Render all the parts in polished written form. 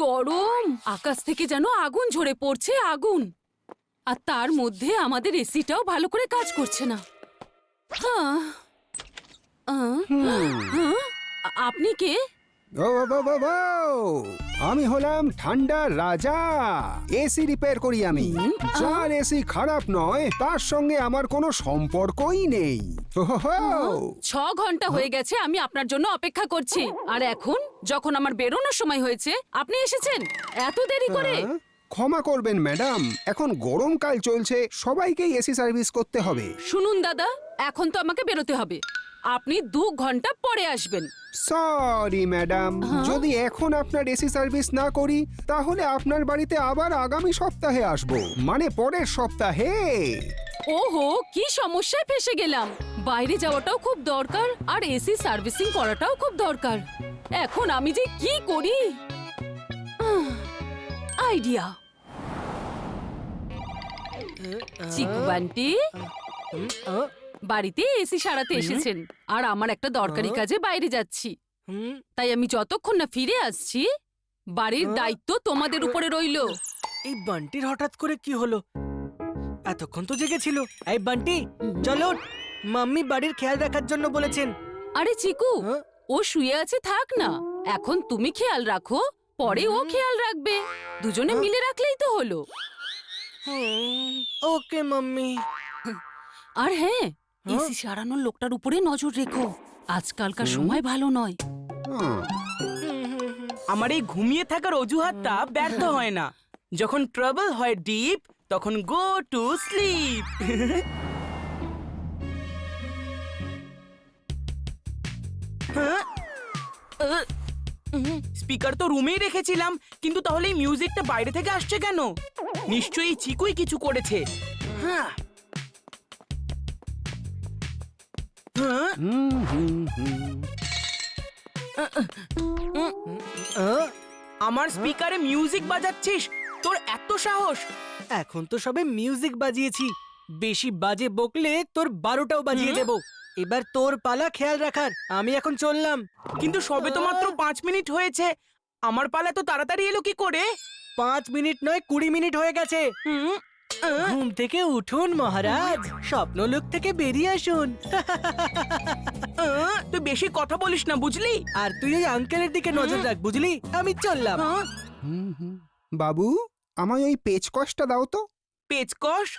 গরম! আকাশ থেকে যেন আগুন ঝরে পড়ছে, আগুন। আর তার মধ্যে আমাদের এসিটাও ভালো করে কাজ করছে না। হ্যাঁ। হ্যাঁ? আপনি কে? ও বাবা বাবা, আমি হলাম ঠান্ডার রাজা। এসি রিপেয়ার করি আমি। যার এসি খারাপ নয় তার সঙ্গে আমার কোনো সম্পর্কই নেই। ওহো, 6 ঘন্টা হয়ে গেছে আমি আপনার জন্য অপেক্ষা করছি। আর এখন যখন আমার বেরোনোর সময় হয়েছে আপনি এসেছেন এত দেরি করে। ক্ষমা করবেন ম্যাডাম, এখন গরমকাল চলছে, সবাইকেই এসি সার্ভিস করতে হবে। শুনুন দাদা, এখন তো আমাকে বেরোতে হবে। আপনি 2 ঘন্টা পরে আসবেন। সরি ম্যাডাম, যদি এখন আপনার এসি সার্ভিস না করি তাহলে আপনার বাড়িতে আবার আগামী সপ্তাহে আসবো, মানে পরের সপ্তাহে। ওহো, কি সমস্যায় ফেসে গেলাম। বাইরে যাওয়াটাও খুব দরকার আর এসি সার্ভিসিং করাটাও খুব দরকার। এখন আমি যে কি করি? আইডিয়া। চিকু বান্টি বাড়িতে এসি সারাতে এসেছেন আর আমার একটা দরকারি কাজে বাইরে যাচ্ছি। তাই আমি যতক্ষণ না ফিরে আসছি বাড়ির দায়িত্ব তোমাদের উপরে রইলো। এই বান্টির হঠাৎ করে কি হলো? এতক্ষণ তো জেগেছিল। এই বান্টি, চলো, মাম্মি বাড়ির খেয়াল রাখার জন্য বলেছেন। আরে চিকু, ও শুয়ে আছে, থাক না। এখন তুমি খেয়াল রাখো, পরে ও খেয়াল রাখবে। দুজনে মিলে রাখলেই তো হলো। ওকে মাম্মি। আর হ্যাঁ, এসি সারানোর লোকটার উপরে নজর রেখো। আজকালকার সময় ভালো নয়। আমার এই ঘুমিয়ে থাকার অজুহাতটা ব্যর্থ হয় না। যখন ট্রাবল হয় ডিপ, তখন গো টু স্লিপ। স্পিকার তো রুমেই রেখেছিলাম, কিন্তু তাহলে এই মিউজিকটা বাইরে থেকে আসছে কেন? নিশ্চয়ই চিকুই কিছু করেছে। হ্যাঁ। আমার স্পিকারে মিউজিক বাজাচ্ছিস? তোর এত সাহস? এখন তো সবে মিউজিক বাজিয়েছি, বেশি বাজে বকলে তোর 12টাও বাজিয়ে দেব। এবার তোর পালা খেয়াল রাখার। আমি এখন চললাম। কিন্তু সবে তো মাত্র 5 মিনিট হয়েছে। আমার পালা তো তাড়াতাড়ি এলো কি করে? 5 মিনিট নয় 20 মিনিট হয়ে গেছে। ঘুম থেকে উঠুন মহারাজ, স্বপ্নলোক থেকে বেরিয়ে আসুন। তুই বেশি কথা বলিস না, বুঝলি? আর তুই ওই আঙ্কেলের দিকে নজর রাখ, বুঝলি? আমি চললাম। বাবু, আমায় ওই পেচকসটা দাও তো। পেচকস?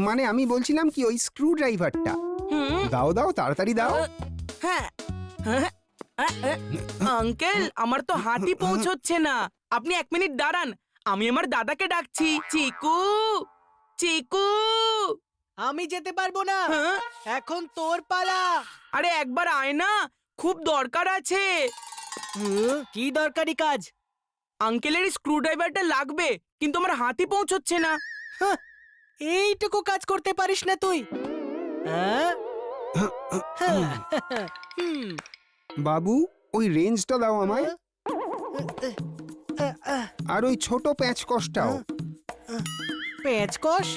মানে আমি বলছিলাম কি, ওই স্ক্রু ড্রাইভারটা দাও দাও, তাড়াতাড়ি দাও। হ্যাঁ। আঙ্কেল, আমার তো হাতই পৌঁছচ্ছে না। আপনি 1 মিনিট দাঁড়ান, আমি আমার দাদাকে ডাকছি। চিকু, চিকু। আমি যেতে পারবো না, এখন তোর পালা। আরে একবার আয় না, খুব দরকার আছে। কি দরকারি কাজ? আঙ্কেলের স্ক্রু ড্রাইভারটা লাগবে, কিন্তু আমার হাতই পৌঁছচ্ছে না। এইটুকু কাজ করতে পারিস না তুই? বাবু, ওই রেঞ্জটা দাও আমায়, আর ওই ছোট পেচকসটাও। পেচকস?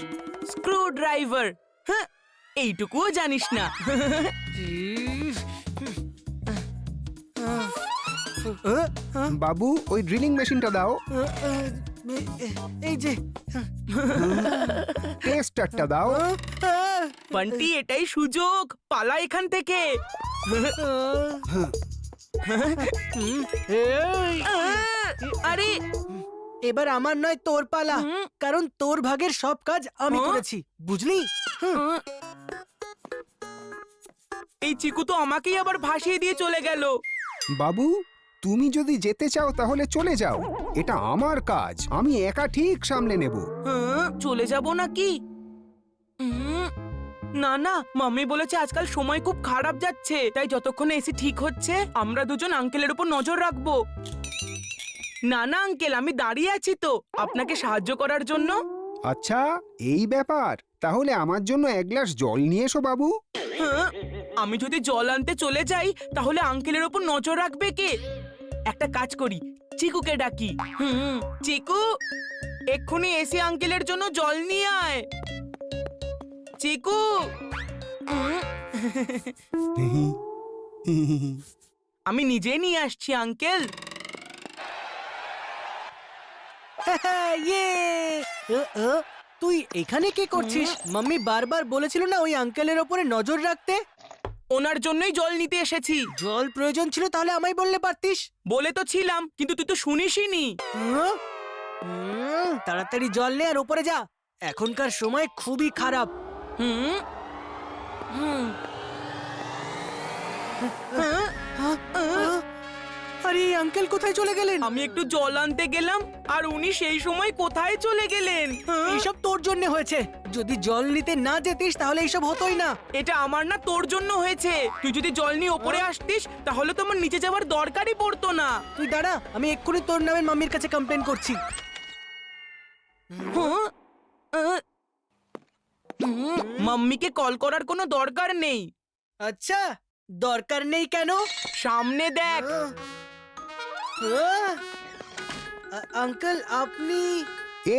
Screw driver? হ্যাঁ, এইটুকুও জানিস না? বাবু, ওই ড্রিলিং মেশিনটা দাও। এই যে টেস্টারটা দাও। বান্টি, এটাই সুযোগ, পালা এখান থেকে। আরে এবার আমার নয় তোর পালা, কারণ তোর ভাগের সব কাজ আমি করেছি, বুঝলি? এই চিকু তো আমাকেই আবার ভাসিয়ে দিয়ে চলে গেল। বাবু, তুমি যদি যেতে চাও তাহলে চলে যাও, এটা আমার কাজ, আমি একা ঠিক সামলে নেব। চলে যাব নাকি? না না, মাম্মি বলেছে আজকাল সময় খুব খারাপ যাচ্ছে, তাই যতক্ষণ এসি ঠিক হচ্ছে আমরা দুজন আঙ্কেলের উপর নজর রাখবো। না না আঙ্কেল, আমি দাঁড়িয়ে আছি তো আপনাকে সাহায্য করার জন্য। আচ্ছা, এই ব্যাপার, তাহলে আমার জন্য 1 গ্লাস জল নিয়ে এসো বাবু। আমি যদি জল আনতে চলে যাই তাহলে আঙ্কেলের উপর নজর রাখবে কে? একটা কাজ করি, চিকুকে ডাকি। চিকু, এক্ষুনি এসি আঙ্কেলের জন্য জল নিয়ে আয়। চিকু। আমি নিজে নিয়ে আসছি আঙ্কেল। ইয়ে তুই এখানে কি করছিস? মাম্মি বারবার বলেছিল না ওই আঙ্কেলের ওপরে নজর রাখতে। ওনার জন্যই জল নিতে এসেছি। জল প্রয়োজন ছিল তাহলে আমায় বললে পারতিস। বলে তো ছিলাম, কিন্তু তুই তো শুনিসই নি। তাড়াতাড়ি জল নে আর ওপরে যা, এখনকার সময় খুবই খারাপ। হুম আরে এই আঙ্কেল কোথায় চলে গেলেন? আমি একটু জল আনতে গেলাম আর উনি সেই সময় কোথায় চলে গেলেন? এইসব তোর জন্য হয়েছে। যদি জল নিতে না যেতিস তাহলে এইসব হতোই না। এটা আমার না, তোর জন্য হয়েছে। তুই যদি জল নিয়ে ওপরে আসতিস তাহলে তো আমার নিচে যাওয়ার দরকারই পড়তো না। তুই দাঁড়া, আমি এক্ষুনি তোর নামে মাম্মির কাছে কমপ্লেন করছি। হ্যাঁ? মাম্মিকে কল করার কোনো দরকার নেই। আচ্ছা, দরকার নেই কেন? সামনে দেখ। আঙ্কেল আপনি?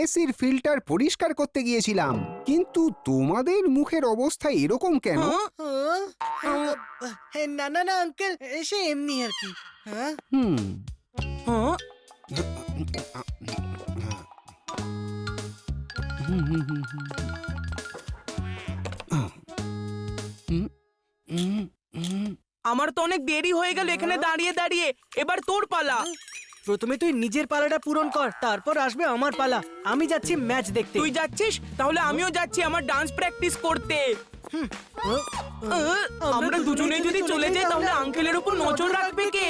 এসির ফিল্টার পরিষ্কার করতে গিয়েছিলাম, কিন্তু তোমাদের মুখের অবস্থা এরকম কেন? না না না আঙ্কেল, এসে এমনি আর কি। হুম হ্যাঁ? আমার তো অনেক দেরি হয়ে গেল এখানে দাঁড়িয়ে দাঁড়িয়ে। এবার তোর পালা। প্রথমে তুই নিজের পালাটা পূরণ কর, তারপর আসবে আমার পালা। আমি যাচ্ছি ম্যাচ দেখতে। তুই যাচ্ছিস? তাহলে আমিও যাচ্ছি আমার ডান্স প্র্যাকটিস করতে। আমরা দুজনেই যদি চলে যাই তাহলে আঙ্কেলের উপর নজর রাখবে কে?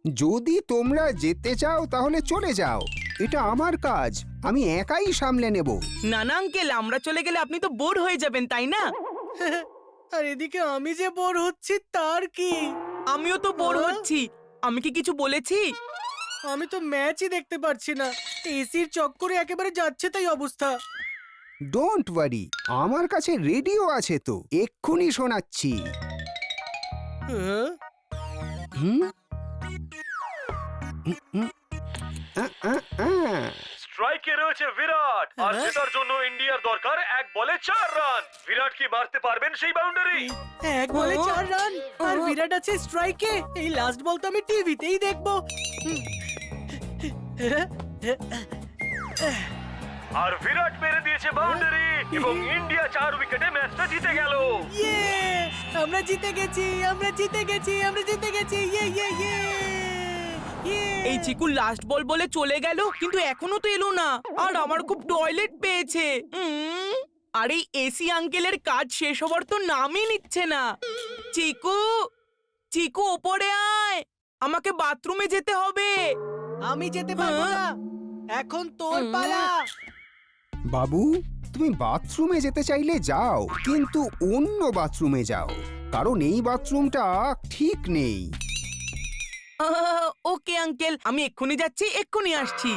যদি তোমরা যেতে চাও তাহলে চলে যাও, এটা আমার কাজ, আমি একাই সামলে নেব। না না আঙ্কেল, আমরা চলে গেলে আপনি তো বোর হয়ে যাবেন, তাই না? আর এদিকে আমি যে বোর হচ্ছি তার কি? আমিও তো বোর হচ্ছি। আমি কি কিছু বলেছি? আমি তো ম্যাচই দেখতে পারছি না, এসির চক্করে একেবারে যাচ্ছে তাই অবস্থা। ডোন্ট ওয়ারি, আমার কাছে রেডিও আছে তো, এক্ষুনি শোনাচ্ছি। হুম স্ট্রাইকে রয়েছে বিরাট, আর জেতার জন্য ইন্ডিয়ার দরকার 1 বলে 4 রান। বিরাট কি মারতে পারবেন সেই বাউন্ডারি? 1 বলে 4 রান আর বিরাট আছে স্ট্রাইকে। এই লাস্ট বল তো আমি টিভিতেই দেখবো। আর বিরাট মেরে দিয়েছে বাউন্ডারি এবং ইন্ডিয়া 4 উইকেটে ম্যাচটা জিতে গেল। ইয়ে, আমরা জিতে গেছি, আমরা জিতে গেছি, আমরা জিতে গেছি। ইয়ে ইয়ে ইয়ে ইয়ে। এই চিকু লাস্ট বল বলে চলে গেল, কিন্তু এখনো তো এলো না। আর আমার খুব টয়লেট পেয়েছে। আর এই এসি আঙ্কেলের কাজ শেষ হবার তো নামই নিচ্ছে না। চিকু, চিকু ওপরে আয়, আমাকে বাথরুমে যেতে হবে। আমি যেতে পারবো না, এখন তোর পালা। বাবু, তুমি বাথরুমে যেতে চাইলে যাও, কিন্তু অন্য বাথরুমে যাও, কারণ এই বাথরুমটা ঠিক নেই। ওকে আঙ্কেল, আমি এক্ষুনি যাচ্ছি, এক্ষুনি আসছি।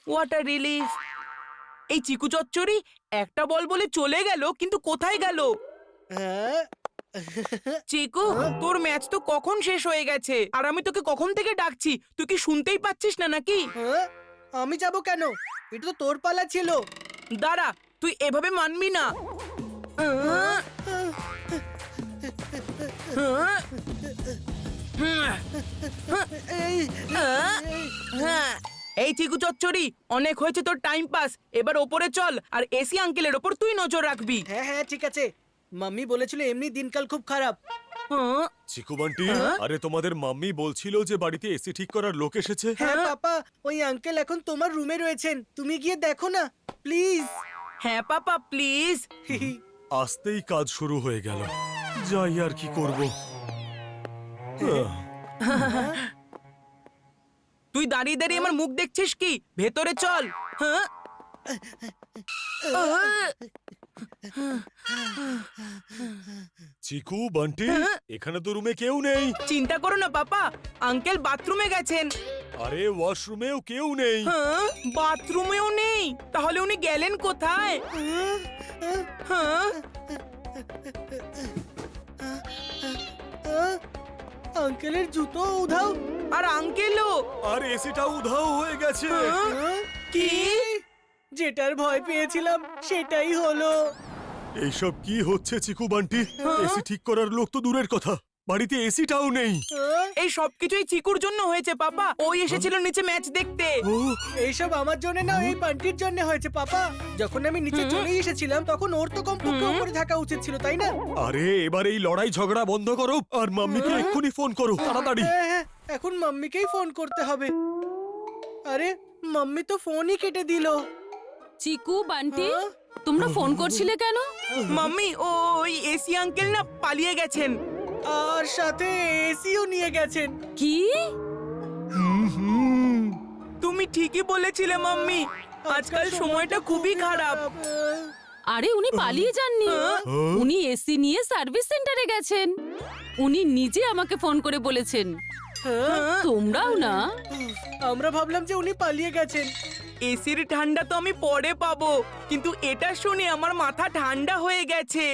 What a relief. এই চিকু চচ্চড়ি একটা বল বলে চলে গেল, কিন্তু কোথায় গেল? চিকু, তোর ম্যাচ তো কখন শেষ হয়ে গেছে, আর আমি তোকে কখন থেকে ডাকছি, তুই কি শুনতেই পাচ্ছিস না নাকি? আমি যাব কেন? এটা তো তোর পালা ছিল। দাঁড়া, তুই এভাবে মানবি না। এই চিকু চচ্চড়ি, অনেক হয়েছে তোর টাইম পাস। এবার ওপরে চল আর এসি আঙ্কেলের ওপর তুই নজর রাখবি। হ্যাঁ হ্যাঁ ঠিক আছে, মাম্মি বলেছিল এমনি দিনকাল খুব খারাপ। চিকু বান্টি, আরে তোমাদের মাম্মি বলছিল যে বাড়িতে এসি ঠিক করার লোক এসেছে। হ্যাঁ পাপা, ওই আঙ্কেল এখন তোমার রুমে রয়েছেন, তুমি গিয়ে দেখো না প্লিজ। হ্যাঁ পাপা প্লিজ। আসতেই কাজ শুরু হয়ে গেল, যাই আর কি করব। তুই দাঁড়িয়ে দাঁড়িয়ে আমার মুখ দেখছিস কি? ভেতরে চল। হ্যাঁ, চিকু বান্টি, এখানে তো রুমে কেউ নেই। চিন্তা করো না পাপা, আঙ্কেল বাথরুমে গেছেন। আরে ওয়াশরুমেও কেউ নেই। হ্যাঁ, বাথরুমেও নেই, তাহলে উনি গেলেন কোথায়? হ্যাঁ, আঙ্কেলের জুতো উধাও। আর আঙ্কেলও। আর এসিটাও উধাও হয়ে গেছে। কি? যেটার ভয় পেয়েছিলাম সেটাই হলো। এইসব কি হচ্ছে চিকু বান্টি? এসি ঠিক করার লোক তো দূরের কথা, বাড়িতে এসিটাও নেই। আহ, এই সবকিছুই চিকুর জন্য হয়েছে পাপা। ওই এসেছিল নিচে ম্যাচ দেখতে। ও, এইসব আমার জন্য না, এই বান্টির জন্য হয়েছে পাপা। যখন আমি নিচে চলে এসেছিলাম তখন ওর তো কমপক্ষে উপরে থাকা উচিত ছিল, তাই না? আরে এবার এই লড়াই ঝগড়া বন্ধ করো আর মাম্মিকে এক্ষুনি ফোন করো তাড়াতাড়ি। হ্যাঁ, হ্যাঁ, এখন মাম্মিকেই ফোন করতে হবে। আরে মাম্মি তো ফোনই কেটে দিল। চিকু, বান্টি, হ্যাঁ? তোমরা ফোন করছিলে কেন? মাম্মি ওই এসি আঙ্কেল না পালিয়ে গেছেন। আর সাথে এসিও নিয়ে গেছেন। কি? তুমি ঠিকই বলেছিলে মাম্মি, আজকাল সময়টা খুবই খারাপ। আরে উনি পালিয়ে যাননি, উনি এসি নিয়ে সার্ভিস সেন্টারে গেছেন। উনি নিজে আমাকে ফোন করে বলেছেন। হ্যাঁ? তোমরাও না? আমরা ভাবলাম যে উনি পালিয়ে গেছেন। এসির ঠান্ডা তো আমি পরে পাবো, কিন্তু এটা শুনে আমার মাথা ঠান্ডা হয়ে গেছে।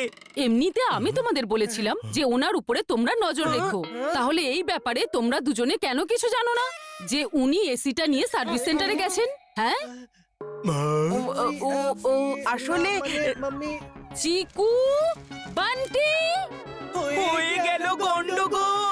এমনিতে আমি তোমাদের বলেছিলাম যে ওনার উপরে তোমরা নজর রেখো। তাহলে এই ব্যাপারে তোমরা দুজনে কেন কিছু জানো না? যে উনি এসিটা নিয়ে সার্ভিস সেন্টারে গেছেন? হ্যাঁ? ও আসলে মাম্মি চিকু, বান্টি, হয়ে গেল গন্ডগোল।